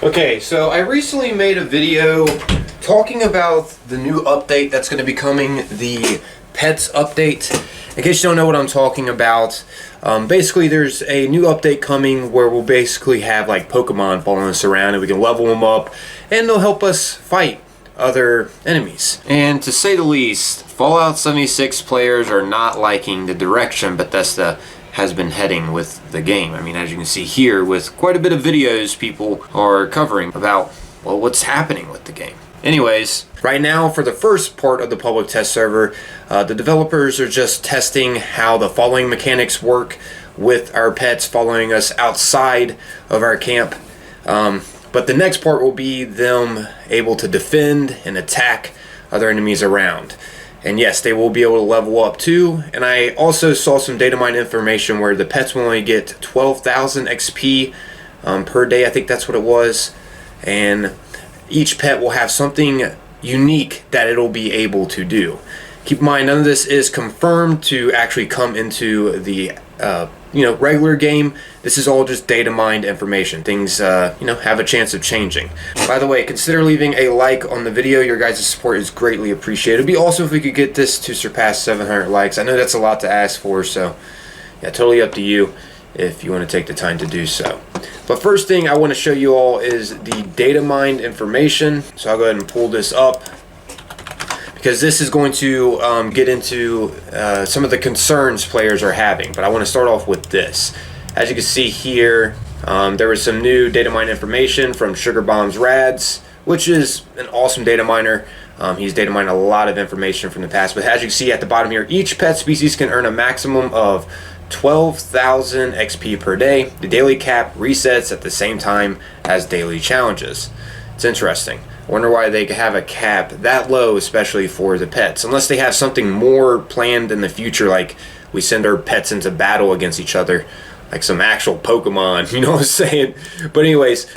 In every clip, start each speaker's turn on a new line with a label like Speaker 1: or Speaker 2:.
Speaker 1: Okay, so I recently made a video talking about the new update that's going to be coming, the Pets update. In case you don't know what I'm talking about, basically there's a new update coming where we'll basically have like Pokemon following us around and we can level them up and they'll help us fight other enemies. And to say the least, Fallout 76 players are not liking the direction Bethesda has been heading with the game. I mean, as you can see here, with quite a bit of videos people are covering about, well, what's happening with the game. Anyways, right now for the first part of the public test server, the developers are just testing how the following mechanics work with our pets following us outside of our camp. But the next part will be them able to defend and attack other enemies around. And yes, they will be able to level up too. And I also saw some data mine information where the pets will only get 12,000 XP per day. I think that's what it was. And each pet will have something unique that it'll be able to do. Keep in mind, none of this is confirmed to actually come into the regular game. This is all just data mined information. Things have a chance of changing. By the way, consider leaving a like on the video. Your guys' support is greatly appreciated. It'd be awesome if we could get this to surpass 700 likes. I know that's a lot to ask for, so yeah, totally up to you if you want to take the time to do so. But first thing I want to show you all is the data mined information. So I'll go ahead and pull this up, because this is going to get into some of the concerns players are having. But I want to start off with this. As you can see here, there was some new data mine information from Sugar Bombs Rads, which is an awesome data miner. He's data mined a lot of information from the past. But as you can see at the bottom here, each pet species can earn a maximum of 12,000 XP per day. The daily cap resets at the same time as daily challenges. It's interesting. I wonder why they have a cap that low, especially for the pets. Unless they have something more planned in the future, like we send our pets into battle against each other, like some actual Pokemon, you know what I'm saying? But anyways,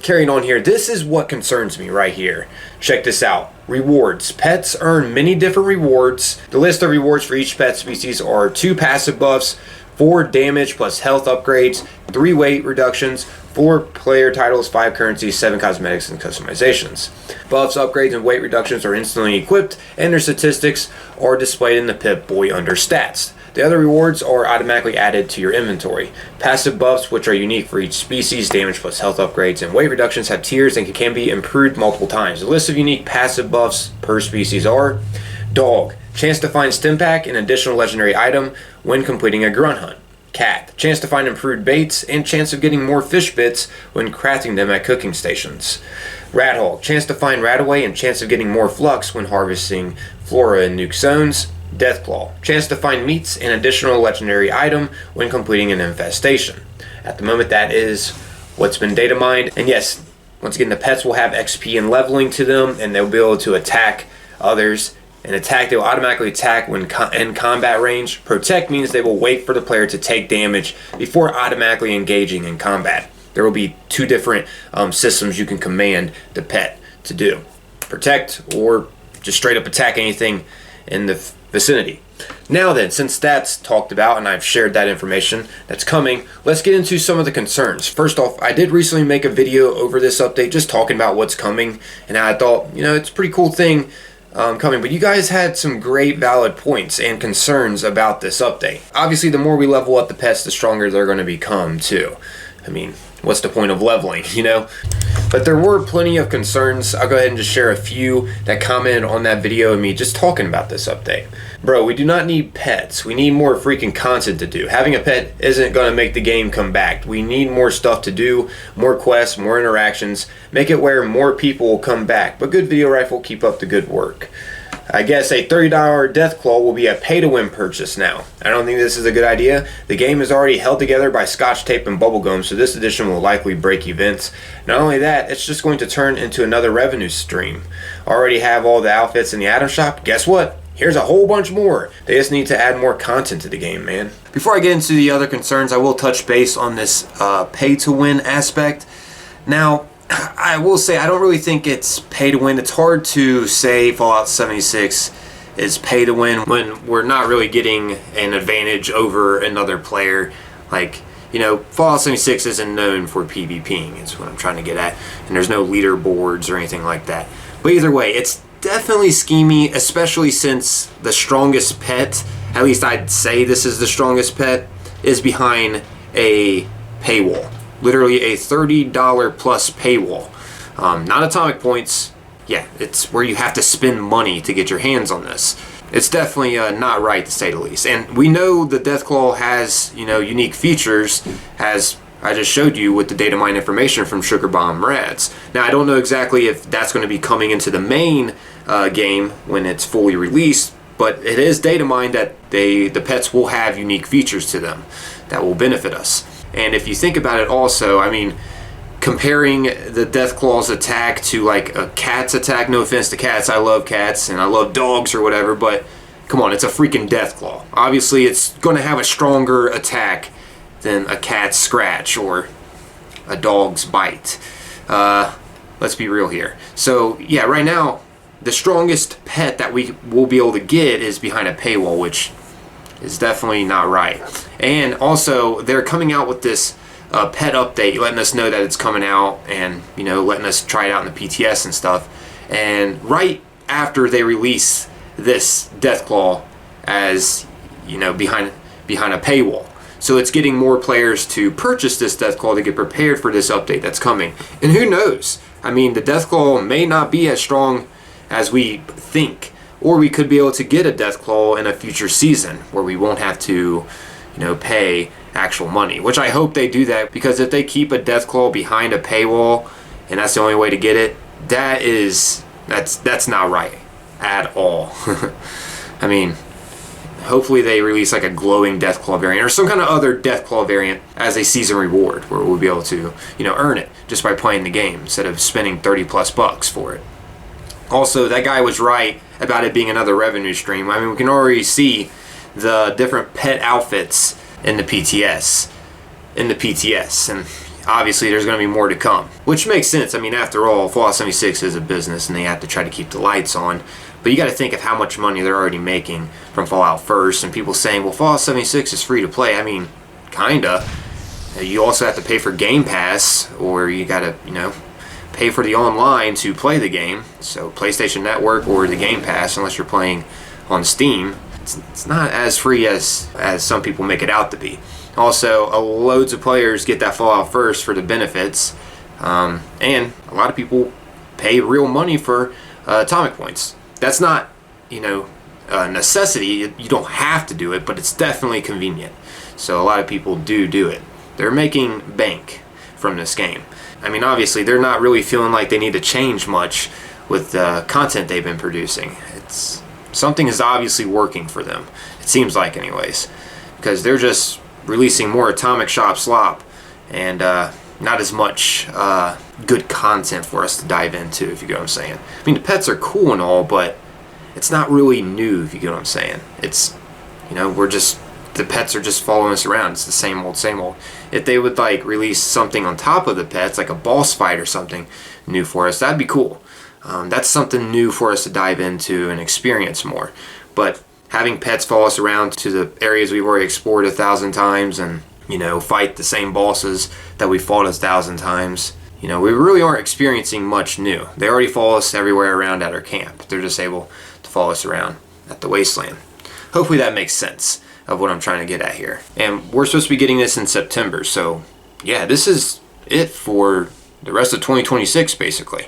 Speaker 1: carrying on here, this is what concerns me right here. Check this out. Rewards. Pets earn many different rewards. The list of rewards for each pet species are 2 passive buffs, 4 damage plus health upgrades, 3 weight reductions, 4 player titles, 5 currencies, 7 cosmetics and customizations. Buffs, upgrades, and weight reductions are instantly equipped, and their statistics are displayed in the Pip-Boy under stats. The other rewards are automatically added to your inventory. Passive buffs, which are unique for each species, damage plus health upgrades, and weight reductions have tiers and can be improved multiple times. The list of unique passive buffs per species are: Dog, chance to find stim pack, an additional legendary item when completing a grunt hunt. Cat, chance to find improved baits and chance of getting more fish bits when crafting them at cooking stations. Rat Hole, chance to find Rataway and chance of getting more flux when harvesting flora in nuke zones. Deathclaw, chance to find meats and additional legendary item when completing an infestation. At the moment, that is what's been data mined. And yes, once again, the pets will have XP and leveling to them, and they'll be able to attack others. And attack, they will automatically attack when in combat range. Protect means they will wait for the player to take damage before automatically engaging in combat. There will be 2 different systems you can command the pet to do: protect, or just straight up attack anything in the vicinity. Now then, since that's talked about and I've shared that information that's coming, let's get into some of the concerns. First off, I did recently make a video over this update just talking about what's coming, and I thought, it's a pretty cool thing coming, but you guys had some great valid points and concerns about this update. Obviously, the more we level up the pets, the stronger they're going to become too. I mean, what's the point of leveling, But there were plenty of concerns. I'll go ahead and just share a few that commented on that video of me just talking about this update. Bro, we do not need pets. We need more freaking content to do. Having a pet isn't going to make the game come back. We need more stuff to do, more quests, more interactions. Make it where more people will come back. But Good Video Rifle, keep up the good work. I guess a $30 Deathclaw will be a pay-to-win purchase now. I don't think this is a good idea. The game is already held together by scotch tape and bubblegum, so this edition will likely break events. Not only that, it's just going to turn into another revenue stream. Already have all the outfits in the item shop? Guess what? Here's a whole bunch more. They just need to add more content to the game, man. Before I get into the other concerns, I will touch base on this pay-to-win aspect. Now, I will say I don't really think it's pay to win. It's hard to say Fallout 76 is pay to win when we're not really getting an advantage over another player. Like, Fallout 76 isn't known for PvPing, is what I'm trying to get at. And there's no leaderboards or anything like that. But either way, it's definitely schemy, especially since the strongest pet, at least I'd say this is the strongest pet, is behind a paywall. Literally a $30 plus paywall. Not atomic points. Yeah, it's where you have to spend money to get your hands on this. It's definitely not right, to say the least. And we know the Deathclaw has, unique features, as I just showed you with the data mine information from Sugar Bomb Rads. Now, I don't know exactly if that's going to be coming into the main game when it's fully released, but it is data mined that the pets will have unique features to them that will benefit us. And if you think about it also, comparing the Deathclaw's attack to like a cat's attack, no offense to cats, I love cats and I love dogs or whatever, but come on, it's a freaking Deathclaw. Obviously it's going to have a stronger attack than a cat's scratch or a dog's bite. Let's be real here. So yeah, right now the strongest pet that we will be able to get is behind a paywall, which is definitely not right. And also they're coming out with this pet update, letting us know that it's coming out, and letting us try it out in the PTS and stuff. And right after they release this Deathclaw as behind a paywall, so it's getting more players to purchase this Deathclaw to get prepared for this update that's coming. And who knows? The Deathclaw may not be as strong as we think, or we could be able to get a Deathclaw in a future season where we won't have to pay actual money, which I hope they do that, because if they keep a Deathclaw behind a paywall and that's the only way to get it, that's not right at all. Hopefully they release like a glowing Deathclaw variant or some kind of other Deathclaw variant as a season reward, where we'll be able to earn it just by playing the game instead of spending $30+ for it. Also, that guy was right about it being another revenue stream. We can already see the different pet outfits in the PTS, and obviously there's going to be more to come, which makes sense. After all, Fallout 76 is a business and they have to try to keep the lights on, but you got to think of how much money they're already making from Fallout First, and people saying, well, Fallout 76 is free to play. Kinda. You also have to pay for Game Pass, or you got to pay for the online to play the game, so PlayStation Network or the Game Pass, unless you're playing on Steam. It's not as free as some people make it out to be. Also, loads of players get that Fallout First for the benefits, and a lot of people pay real money for atomic points. That's not, a necessity. You don't have to do it, but it's definitely convenient. So a lot of people do it. They're making bank from this game. Obviously, they're not really feeling like they need to change much with the content they've been producing. Something is obviously working for them. It seems like, anyways, because they're just releasing more Atomic Shop slop and not as much good content for us to dive into, if you get what I'm saying. The pets are cool and all, but it's not really new, if you get what I'm saying. It's, the pets are just following us around. It's the same old, same old. If they would release something on top of the pets, like a boss fight or something new for us, that'd be cool. That's something new for us to dive into and experience more. But having pets follow us around to the areas we've already explored 1,000 times and, fight the same bosses that we fought 1,000 times, we really aren't experiencing much new. They already follow us everywhere around at our camp. They're just able to follow us around at the wasteland. Hopefully that makes sense of what I'm trying to get at here. And we're supposed to be getting this in September, so yeah, this is it for the rest of 2026, basically.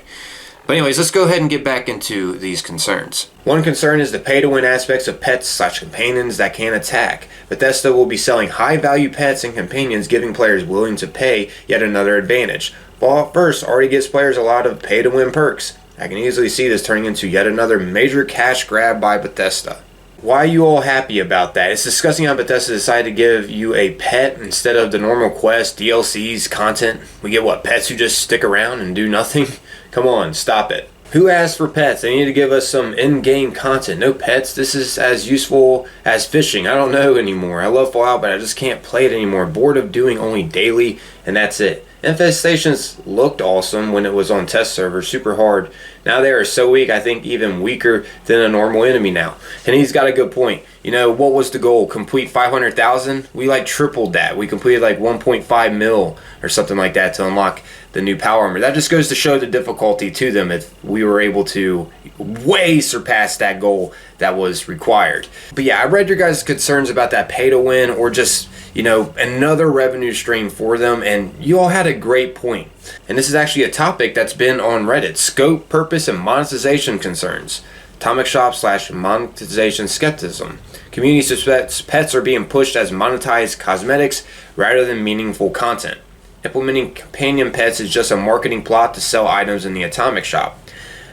Speaker 1: But anyways, let's go ahead and get back into these concerns. One concern is the pay-to-win aspects of pets/companions that can attack. Bethesda will be selling high-value pets and companions, giving players willing to pay yet another advantage. Fallout First already gives players a lot of pay-to-win perks. I can easily see this turning into yet another major cash grab by Bethesda. Why are you all happy about that? It's disgusting how Bethesda decided to give you a pet instead of the normal quest, DLCs, content. We get what, pets who just stick around and do nothing? Come on, stop it. Who asked for pets? They need to give us some in-game content. No pets. This is as useful as fishing. I don't know anymore. I love Fallout, but I just can't play it anymore. Bored of doing only daily, and that's it. Infestations looked awesome when it was on test server, super hard. Now they are so weak, I think even weaker than a normal enemy now. And he's got a good point. You know, what was the goal? Complete 500,000? We like tripled that. We completed like 1.5 mil or something like that to unlock the new power armor. That just goes to show the difficulty to them if we were able to way surpass that goal that was required. But yeah, I read your guys' concerns about that pay to win or just, you know, another revenue stream for them, and you all had a great point. And this is actually a topic that's been on Reddit: scope, purpose, and monetization concerns. Atomic Shop / monetization skepticism. Community suspects pets are being pushed as monetized cosmetics rather than meaningful content. Implementing companion pets is just a marketing plot to sell items in the Atomic Shop.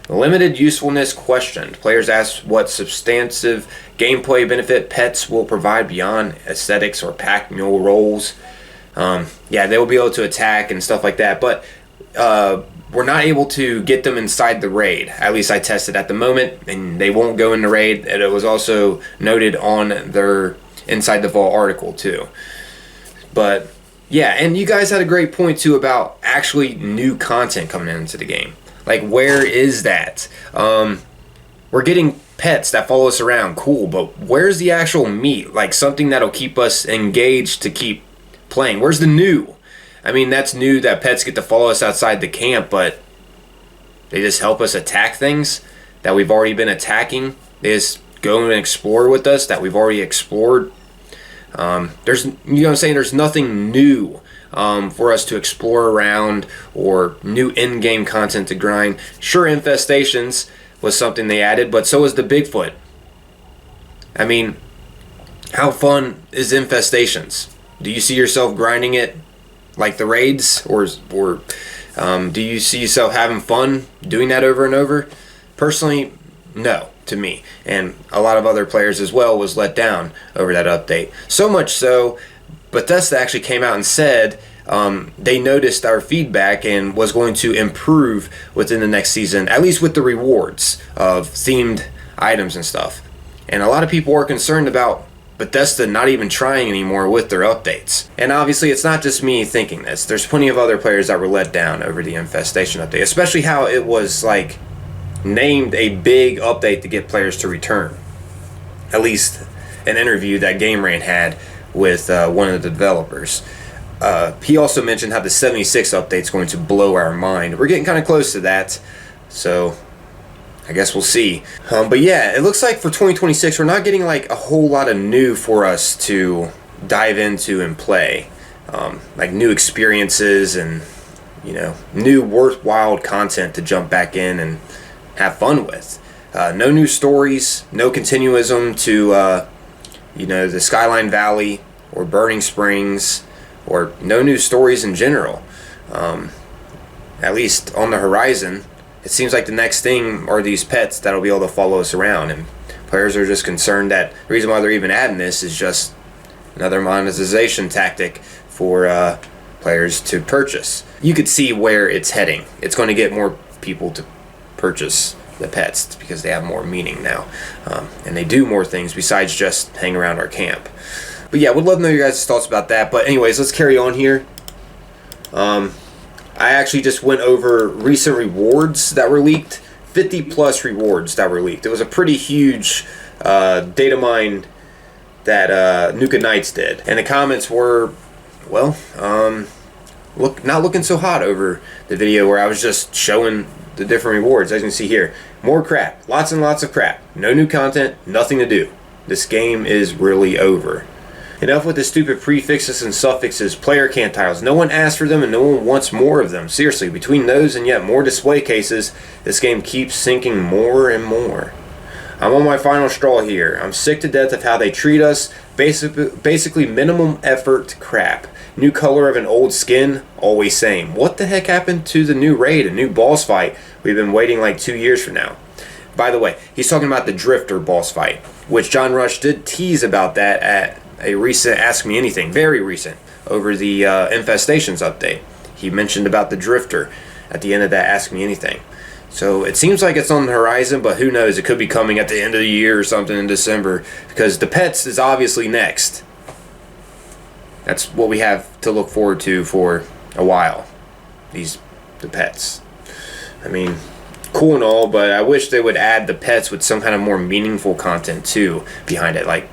Speaker 1: Limited usefulness questioned. Players ask what substantive gameplay benefit pets will provide beyond aesthetics or pack mule roles. Yeah, they will be able to attack and stuff like that, but we're not able to get them inside the raid. At least I tested at the moment, and they won't go in the raid. And it was also noted on their Inside the Vault article too. But yeah, and you guys had a great point too about actually new content coming into the game. Like, where is that? We're getting pets that follow us around, cool, but where's the actual meat? Like something that'll keep us engaged to keep playing. Where's the new? I mean, that's new that pets get to follow us outside the camp, but they just help us attack things that we've already been attacking. They just go and explore with us that we've already explored. There's, you know what I'm saying, there's nothing new for us to explore around or new in-game content to grind. Sure, infestations was something they added, but so is the Bigfoot. I mean, how fun is infestations? Do you see yourself grinding it like the raids, or do you see yourself having fun doing that over and over? Personally, no, to me, and a lot of other players as well was let down over that update. So much so, Bethesda actually came out and said they noticed our feedback and was going to improve within the next season, at least with the rewards of themed items and stuff. And a lot of people are concerned about Bethesda not even trying anymore with their updates. And obviously it's not just me thinking this. There's plenty of other players that were let down over the infestation update, especially how it was like named a big update to get players to return. At least an interview that Game Rain had with one of the developers. He also mentioned how the 76 update is going to blow our mind. We're getting kind of close to that, so I guess we'll see. But yeah, it looks like for 2026 we're not getting like a whole lot of new for us to dive into and play. Like new experiences and, you know, new worthwhile content to jump back in and have fun with. No new stories, no continuism to you know, the Skyline Valley or Burning Springs, or no new stories in general. At least on the horizon, it seems like the next thing are these pets that'll be able to follow us around, and players are just concerned that the reason why they're even adding this is just another monetization tactic for players to purchase. You could see where it's heading. It's going to get more people to purchase the pets because they have more meaning now, and they do more things besides just hang around our camp. But yeah, would love to know your guys' thoughts about that. But anyways, let's carry on here. I actually just went over recent rewards that were leaked. 50 plus rewards that were leaked. It was a pretty huge data mine that Nuka Knights did. And the comments were, well, not looking so hot over the video where I was just showing the different rewards. As you can see here, more crap. Lots and lots of crap. No new content, nothing to do. This game is really over. Enough with the stupid prefixes and suffixes, player cant tiles. No one asked for them and no one wants more of them. Seriously, between those and yet more display cases, this game keeps sinking more and more. I'm on my final straw here. I'm sick to death of how they treat us. Basically minimum effort crap. New color of an old skin, always same. What the heck happened to the new raid, a new boss fight? We've been waiting like 2 years for now. By the way, he's talking about the Drifter boss fight, which John Rush did tease about that at a recent Ask Me Anything, very recent, over the Infestations update. He mentioned about the Drifter at the end of that Ask Me Anything. So it seems like it's on the horizon, but who knows, it could be coming at the end of the year or something in December, because the pets is obviously next. That's what we have to look forward to for a while. the pets. I mean, cool and all, but I wish they would add the pets with some kind of more meaningful content too behind it, like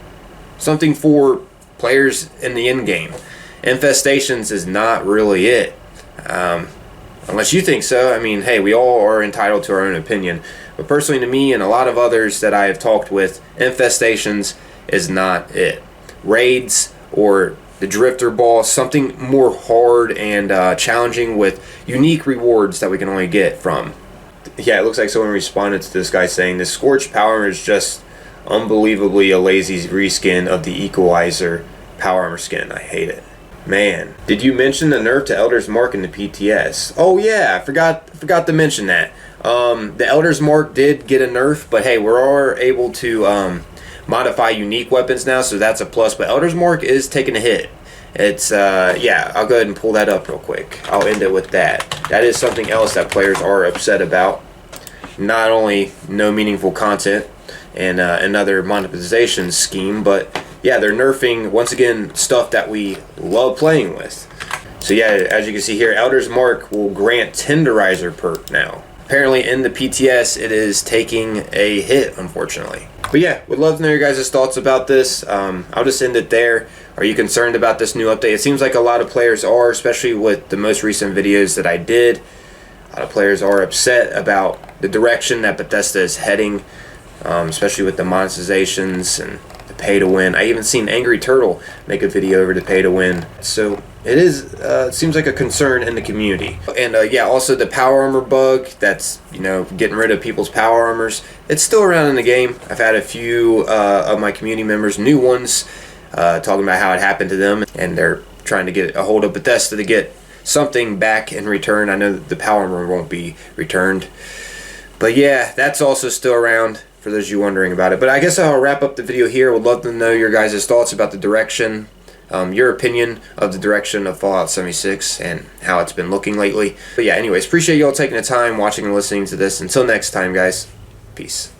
Speaker 1: something for players in the end game. Infestations is not really it, unless you think so. I mean, hey, we all are entitled to our own opinion, but personally, to me and a lot of others that I have talked with, infestations is not it. Raids or the drifter ball, something more hard and challenging with unique rewards that we can only get from. Yeah, it looks like someone responded to this guy saying the Scorched Power Armor is just unbelievably a lazy reskin of the Equalizer Power Armor skin. I hate it. Man, did you mention the nerf to Elder's Mark in the PTS? Oh yeah, I forgot to mention that. The Elder's Mark did get a nerf, but hey, we're able to modify unique weapons now, so that's a plus. But Elder's Mark is taking a hit. It's yeah, I'll go ahead and pull that up real quick. I'll end it with that. That is something else that players are upset about. Not only no meaningful content and another monetization scheme, but yeah, they're nerfing once again stuff that we love playing with. So yeah, as you can see here, Elder's Mark will grant Tenderizer perk now. Apparently in the PTS it is taking a hit, unfortunately. But yeah, would love to know your guys' thoughts about this. I'll just end it there. Are you concerned about this new update? It seems like a lot of players are, especially with the most recent videos that I did. A lot of players are upset about the direction that Bethesda is heading, especially with the monetizations and the pay to win. I even seen Angry Turtle make a video over the pay to win. So it is seems like a concern in the community. And yeah, also the power armor bug that's, you know, getting rid of people's power armors. It's still around in the game. I've had a few of my community members, new ones, talking about how it happened to them, and they're trying to get a hold of Bethesda to get something back in return. I know that the power armor won't be returned, but yeah, that's also still around for those of you wondering about it. But I guess I'll wrap up the video here. Would love to know your guys' thoughts about the direction, your opinion of the direction of Fallout 76 and how it's been looking lately. But yeah, anyways, appreciate you all taking the time watching and listening to this. Until next time, guys, peace.